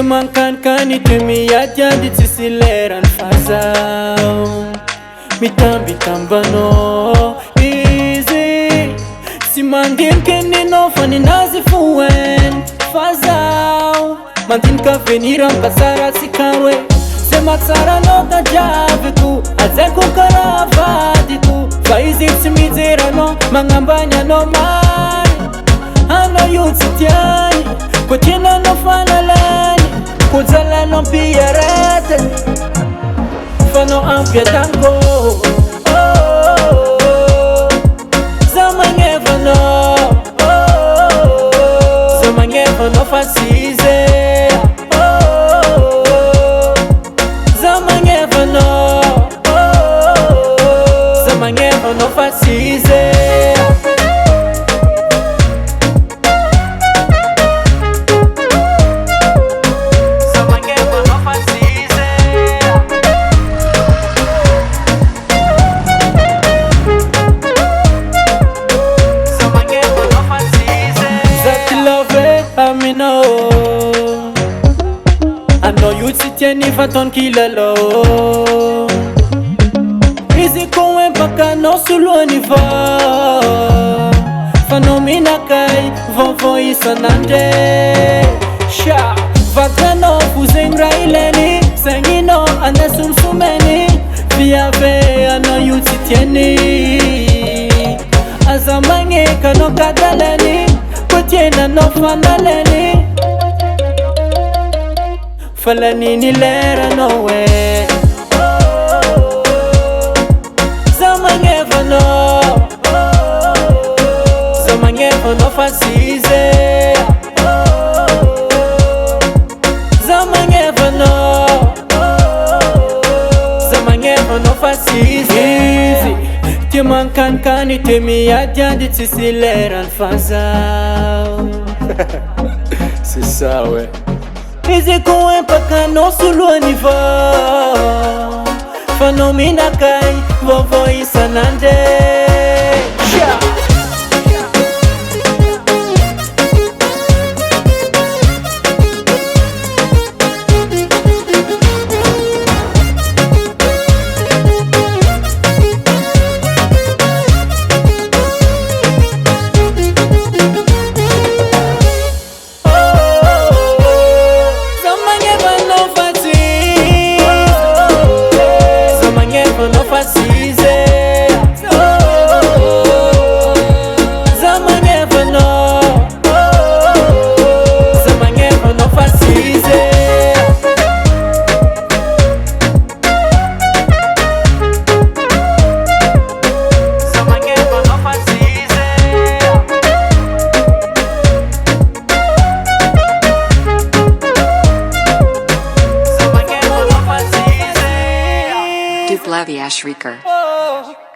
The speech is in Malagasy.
Tia mankanikany tia miadiady tsisy lerany fazao mitambitambanao izy sy mandiniky ninao fa ninazy foen fazao mandinika venir ambasara sikaro e se matsaranao tadiaviko azaiko karaha vadiko fa izy tsy mijeranao magnambany anao mary anao io tsy tiany ko tiananao fanalany ko jalanao mpiaratany fanao ampiatanko za magnevanao za magnevanao fasize za magnevanao za magnevanao fasize anao io tsy tiany fatony kilalo izy ko hoe bakanao soloany va fanao minakay vaovao isanandre sha vatanao fozegny raha ilany sagninao anda solosomeny viave anao io tsy tiany aza magnekanao kadalany ko tienanao fanalany falanini leranao e za magnevanao fasize za magnevanao fasize tia mankanikany tia miadiady tsisy lerany fazao c'est ça ouais. izy ko hoe bakanao soloany va fanao minakay vaovao isanandre Duplavia Shrieker.